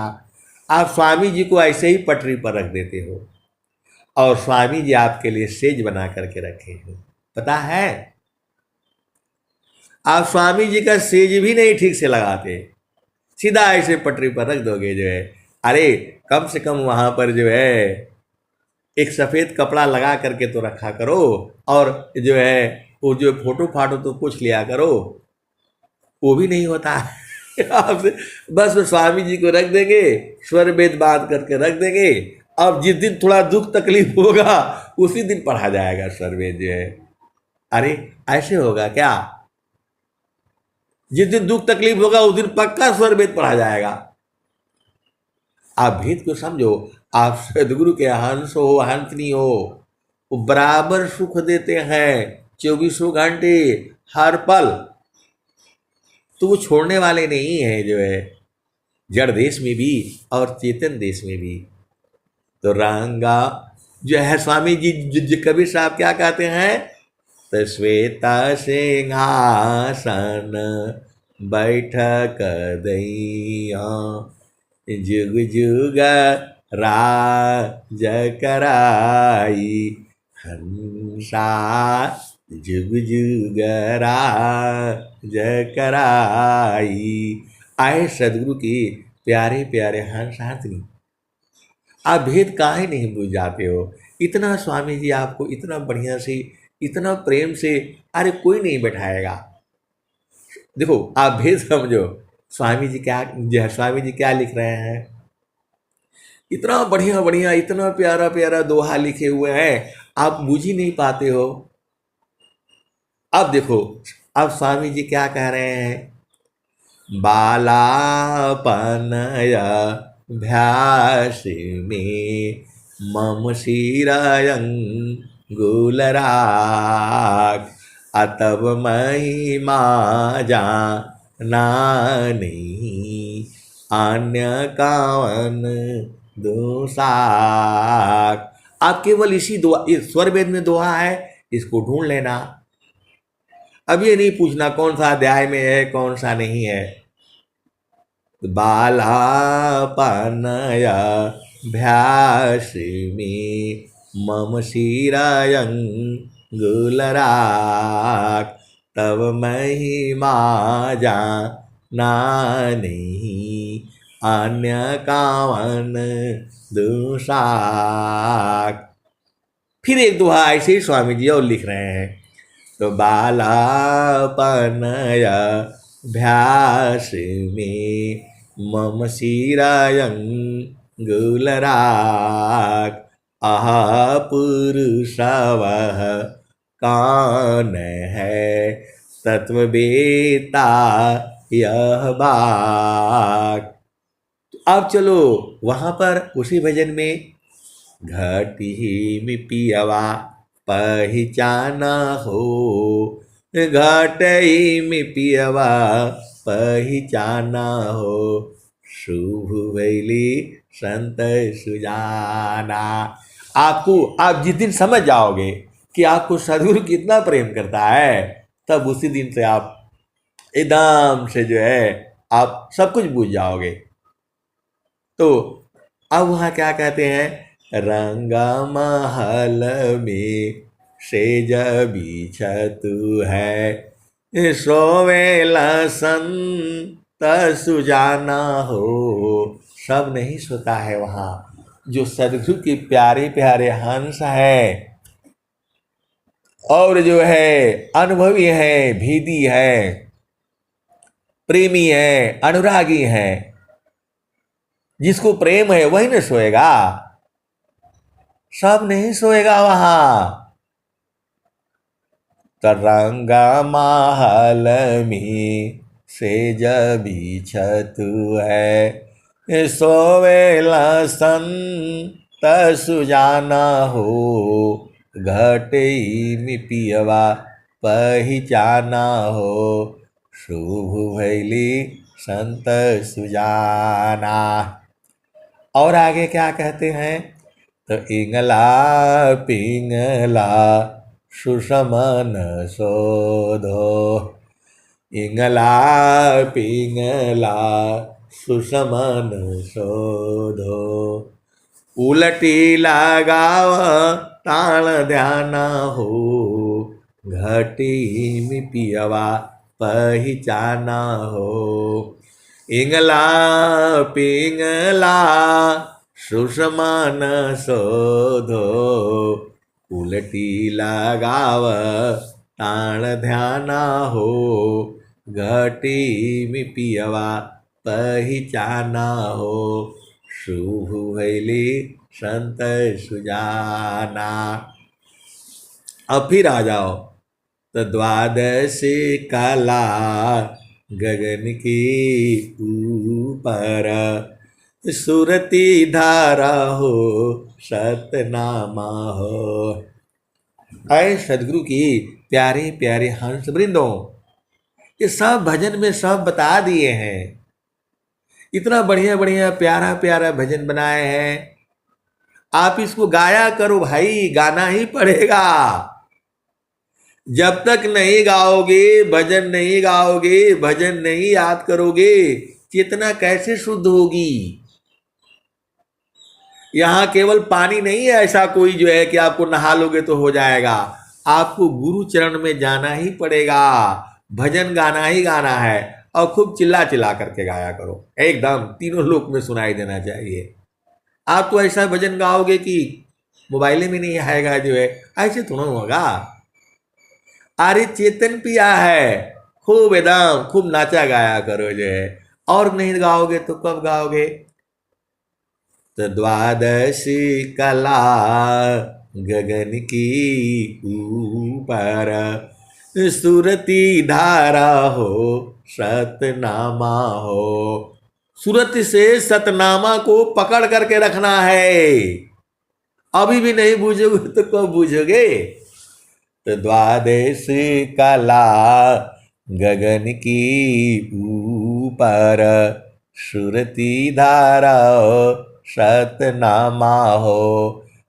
आप स्वामी जी को ऐसे ही पटरी पर रख देते हो और स्वामी जी आपके लिए सेज बना करके रखे हैं। पता है, आप स्वामी जी का सेज भी नहीं ठीक से लगाते, सीधा ऐसे पटरी पर रख दोगे जो है। अरे कम से कम वहां पर जो है एक सफ़ेद कपड़ा लगा करके तो रखा करो, और जो है वो जो फोटो फाटो तो पूछ लिया करो, वो भी नहीं होता है। आपसे बस स्वामी जी को रख देंगे, स्वर वेद बात करके रख देंगे। अब जिस दिन थोड़ा दुख तकलीफ होगा उसी दिन पढ़ा जाएगा स्वर वेद जो है। अरे ऐसे होगा क्या? जिस दिन दुख तकलीफ होगा उस दिन पक्का स्वर वेद पढ़ा जाएगा। आप भेद को समझो। आप सदगुरु के हंस हो, हंसनी हो, वो बराबर सुख देते हैं 24 घंटे हर पल, तो वो छोड़ने वाले नहीं है जो है, जड़ देश में भी और चेतन देश में भी। तो रंगा जो है स्वामी जी कबीर साहब क्या कहते हैं? तो श्वेता सिंहासन बैठक दैया, जुग जुग राज कराई, हंसा जुग जुग राज कराई। आए सदगुरु की प्यारे प्यारे हंस हंसनी, आप भेद काहे नहीं बुझ जाते हो? इतना स्वामी जी आपको इतना बढ़िया से, इतना प्रेम से, अरे कोई नहीं बैठाएगा। देखो आप भेद समझो। स्वामी जी क्या लिख रहे हैं? इतना बढ़िया बढ़िया, इतना प्यारा प्यारा दोहा लिखे हुए हैं, आप बुझ ही नहीं पाते हो। अब देखो, अब स्वामी जी क्या कह रहे हैं? बालापनया भ्यास में मम शिरायंगुलराग, अतब महिमा जाना नहीं, अन्य कावन दोषाक। आप केवल इसी दुआ, इस स्वर वेद में दोहा है, इसको ढूंढ लेना। अब ये नहीं पूछना कौन सा अध्याय में है कौन सा नहीं है। बालापनया भ्यास में मम शिरायंगुलराग, तब महिमा जाना नहीं, अन्य कावन दुसाक। फिर एक दोहा ऐसे ही स्वामी जी और लिख रहे हैं। तो बालापनया भ्यास में मम शिरायंगुलराग आह पुरुषवः कौन है तत्ववेता यह बाग। अब चलो वहां पर उसी भजन में घटी में पियवा पहचाना हो, घटई में पियवा पहचाना हो, शुभ भैली संत सुजाना। आपको आप जिस दिन समझ जाओगे कि आपको सदगुरु कितना प्रेम करता है, तब उसी दिन से आप एकदम से जो है आप सब कुछ भूल जाओगे। तो अब वहाँ क्या कहते हैं, रंगा महल में सेज बिछतु है, सोवेला संत सुजाना हो। सब नहीं सोता है वहाँ, जो सदगुरु के प्यारे प्यारे हंस है और जो है अनुभवी है, भेदी है, प्रेमी है, अनुरागी है, जिसको प्रेम है वही न सोएगा, सब नहीं सोएगा वहां। तरंगा महल में सेज बिछतु है, सोवेला संत सुजाना हो, घटे में पियवा पहचाना हो, शुभ भैली संत सुजाना। और आगे क्या कहते हैं, तो इंगला पिंगला सुषमन शोधो, इंगला पिंगला सुषमन शोधो, उलटी लगाव ताण ध्याना हो, घटी में पियवा पहचाना हो, इंगला पिंगला सुषमान शोधो, उलटी लगाव ताण ध्याना हो, घटी में पियवा पहचाना हो, शुभ भैली संत सुजाना। अब फिर आ जाओ, तो द्वादशी कला गगन की ऊपर, सुरती धारा हो सतनामा हो। ऐ सदगुरु की प्यारे प्यारे हंस वृंदों, ये सब भजन में सब बता दिए हैं। इतना बढ़िया बढ़िया प्यारा प्यारा भजन बनाए हैं, आप इसको गाया करो भाई, गाना ही पड़ेगा। जब तक नहीं गाओगे, भजन नहीं गाओगे, भजन नहीं याद करोगे, चेतना कैसे शुद्ध होगी। यहां केवल पानी नहीं है ऐसा कोई जो है कि आपको नहा लोगे तो हो जाएगा। आपको गुरु चरण में जाना ही पड़ेगा, भजन गाना ही गाना है, और खूब चिल्ला चिल्ला करके गाया करो, एकदम तीनों लोक में सुनाई देना चाहिए। आप तो ऐसा भजन गाओगे कि मोबाइल में नहीं आएगा जो है, ऐसे थोड़ा होगा। अरे चेतन पिया है, खूब एकदम खूब नाचा गाया करो जो है, और नहीं गाओगे तो कब गाओगे। तो द्वादशी कला गगन की ऊपर, सुरती धारा हो सतनामा हो। सूरत से सतनामा को पकड़ करके रखना है, अभी भी नहीं बूझोगे तो कब बूझोगे। तो द्वादशी कला गगन की ऊपर, सुरती धारा सतनामा हो,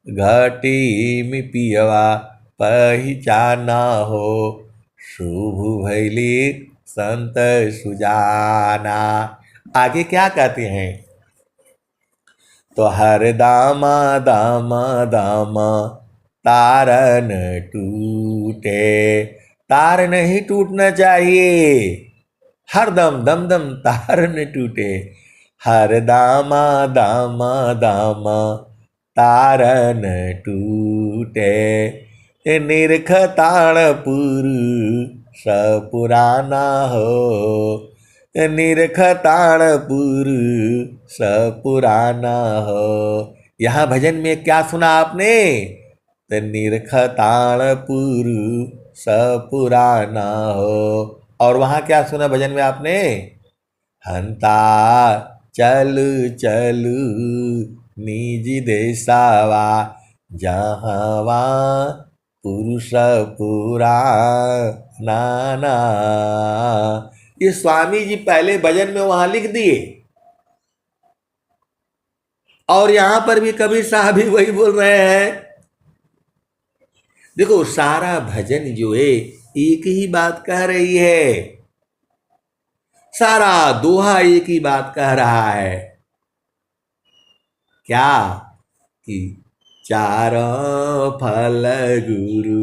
घटी में पियवा पहचाना हो, शुभ भैली संत सुजाना। आगे क्या कहते हैं, तो हर दामा दामा दामा तारन टूटे, तार नहीं टूटना चाहिए, हर दम दम दम तार न टूटे। हर दामा दामा दामा तार न टूटे, निरख ताणपुर सपुराना हो, निरखताणपुर सपुराना हो। यहाँ भजन में क्या सुना आपने? तो निरखताणपुर सपुराना हो। और वहाँ क्या सुना भजन में आपने? हंता चलु चलु निज देसावा, जहाँवा पुरुष पुराना। ये स्वामी जी पहले भजन में वहां लिख दिए, और यहां पर भी कबीर साहब भी वही बोल रहे हैं। देखो सारा भजन जो है एक ही बात कह रही है, सारा दोहा एक ही बात कह रहा है। क्या? कि चारों फल गुरु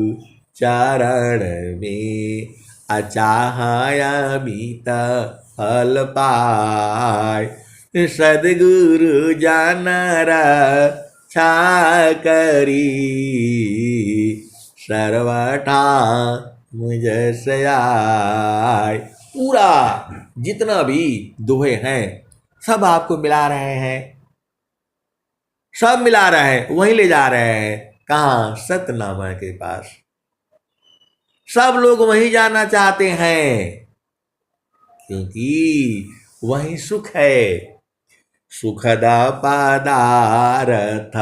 चरण में, अचाहया बीत फल पाय। सदगुरु जानर छा करी, सर्वठा मुझ से आय। पूरा जितना भी दोहे हैं सब आपको मिला रहे हैं, सब मिला रहे हैं, वहीं ले जा रहे हैं। कहाँ? सतनामा के पास। सब लोग वहीं जाना चाहते हैं, क्योंकि वहीं सुख है। सुखदा पदार्थ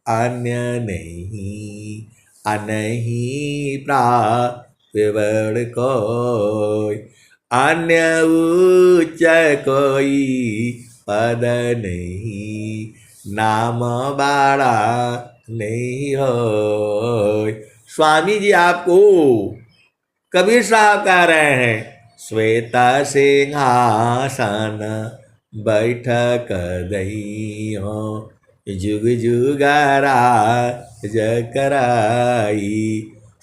अन्य नहीं, अनहीं प्राप्त कोई। अन्य उच्च कोई पद नहीं, नाम बाड़ा नहीं हो। स्वामी जी आपको कबीर साहब कह रहे हैं, श्वेत सिंहासन बैठक दई हो, जुग जुगरा जकराई।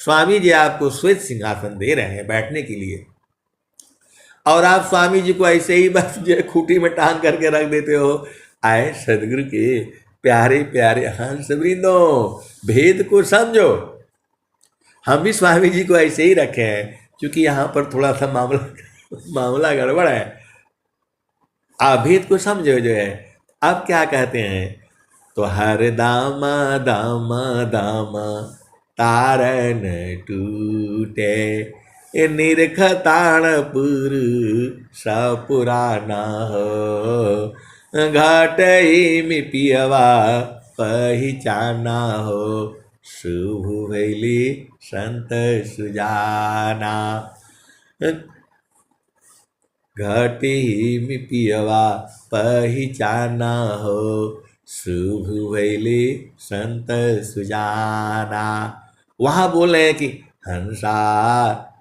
स्वामी जी आपको श्वेत सिंहासन दे रहे हैं बैठने के लिए, और आप स्वामी जी को ऐसे ही बस जो खूटी में टांग करके रख देते हो। आए सदगुरु के प्यारे प्यारे हंस वृंदो, भेद को समझो। हम भी स्वामी जी को ऐसे ही रखे हैं, क्योंकि यहाँ पर थोड़ा सा मामला गड़बड़ है। आप भेद को समझो जो है। अब क्या कहते हैं? तो हर दामा दामा दामा तारन टूटे, निरखताणपुर सपुराना हो। घाटई में पियवा पहचाना हो, शुभ भैली संत सुजाना। घाटी में पियवा पहचाना हो, शुभ भैली संत सुजाना। वहाँ बोल रहे हैं कि हंसा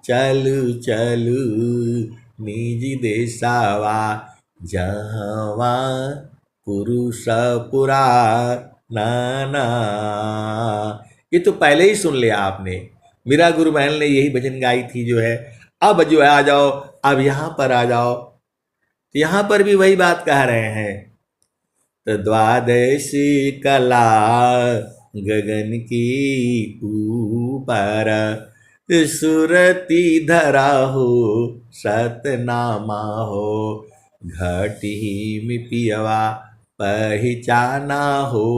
चलु चलु निज देसावा, जहाँवा पुरुष पुराना। ये तो पहले ही सुन लिया आपने, मीरा गुरु बहन ने यही भजन गाई थी जो है। अब जो है आ जाओ, अब यहाँ पर आ जाओ, तो यहाँ पर भी वही बात कह रहे हैं। तो द्वादशी कला गगन की ऊपर, सुरती धरा हो सतनामा हो। घटी में पियवा पहचाना हो,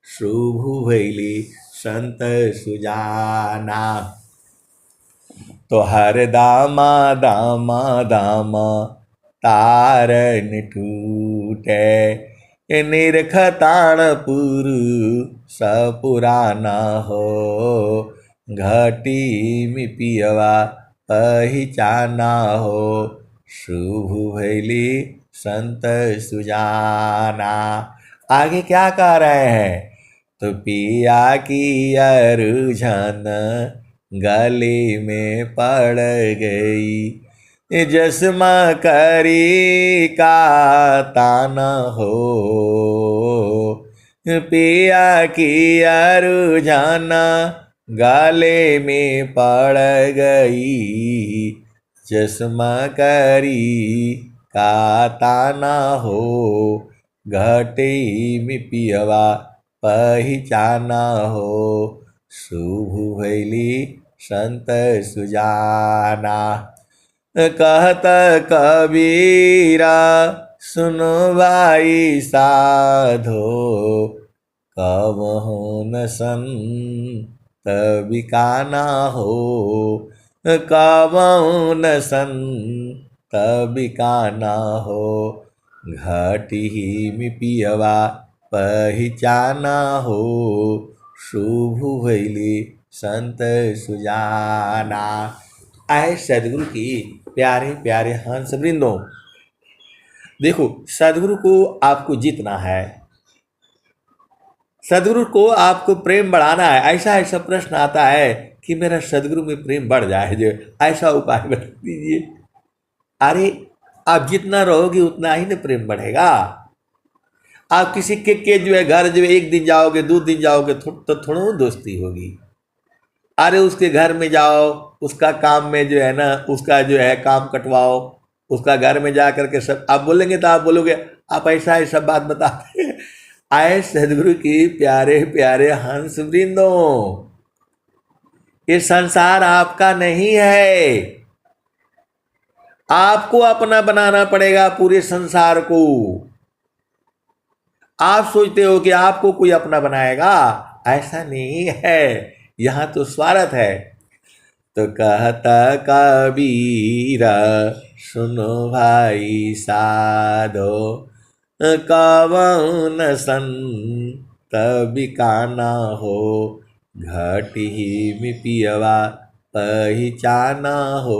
शुभ भैली संत सुजाना। तो हर दामा दामा दामा तारन टूटे, निरखताणपुर सपुराना हो। घटी में पियवा पहचाना हो, शुभ भैली संत सुजाना। आगे क्या कह रहे हैं? तो पिया की अरुझन गले में पड़ गई, जसमा करी का ताना हो। पिया की अरुझन गले में पड़ गई, चश्मा करी का ताना हो। घटे में पियवा पहचाना हो, शुभ भैली संत सुजाना। कहत कबीरा सुनो भाई साधो, कबहु न संत बिकाना हो, कबहु न संत बिकाना हो। घाटी में पियवा पहचाना हो, शुभ भैली संत सुजाना। आए सदगुरु की प्यारे प्यारे हंस वृंदों, देखो सदगुरु को आपको जीतना है, सदगुरु को आपको प्रेम बढ़ाना है। ऐसा ऐसा प्रश्न आता है कि मेरा सदगुरु में प्रेम बढ़ जाए, जो ऐसा उपाय बता दीजिए। अरे आप जितना रहोगे उतना ही ना प्रेम बढ़ेगा। आप किसी के जो है घर जो है एक दिन जाओगे 2 दिन जाओगे तो थोड़ा दोस्ती होगी। अरे उसके घर में जाओ, उसका काम में जो है ना उसका जो है काम कटवाओ, उसका घर में जा करके सब आप बोलेंगे तो आप बोलोगे आप ऐसा ऐसा बात बताते हैं। आए सदगुरु की प्यारे प्यारे हंस वृंदों, ये संसार आपका नहीं है, आपको अपना बनाना पड़ेगा पूरे संसार को। आप सोचते हो कि आपको कोई अपना बनाएगा, ऐसा नहीं है, यहां तो स्वार्थ है। तो कहता कबीरा सुनो भाई साधो, कबहु न संत बिकाना हो, घाटी में पियवा पहचाना हो,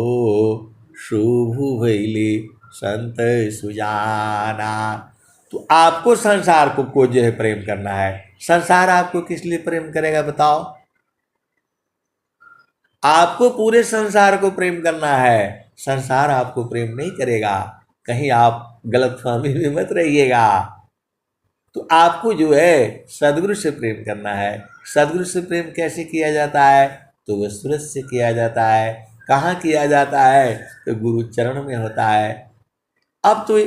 शुभ भैली संत सुजाना। तो आपको संसार को जो है प्रेम करना है। संसार आपको किस लिए प्रेम करेगा बताओ? आपको पूरे संसार को प्रेम करना है, संसार आपको प्रेम नहीं करेगा। कहीं आप गलतफहमी में मत रहिएगा। तो आपको जो है सदगुरु से प्रेम करना है। सदगुरु से प्रेम कैसे किया जाता है? तो वह सूरज से किया जाता है। कहाँ किया जाता है? तो गुरु चरण में होता है। अब तो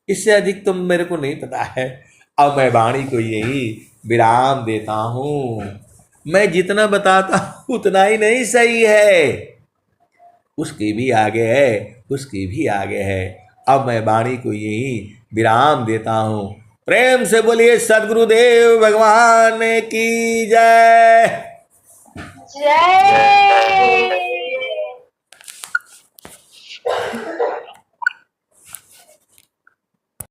इससे अधिक तो मेरे को नहीं पता है। अब मैं वाणी को यही विराम देता हूँ। मैं जितना बताता हूँ उतना ही नहीं सही है, उसके भी आगे है, उसके भी आगे है। अब मैं वाणी को यही विराम देता हूँ। प्रेम से बोलिए सद्गुरुदेव भगवान की जय।
जय।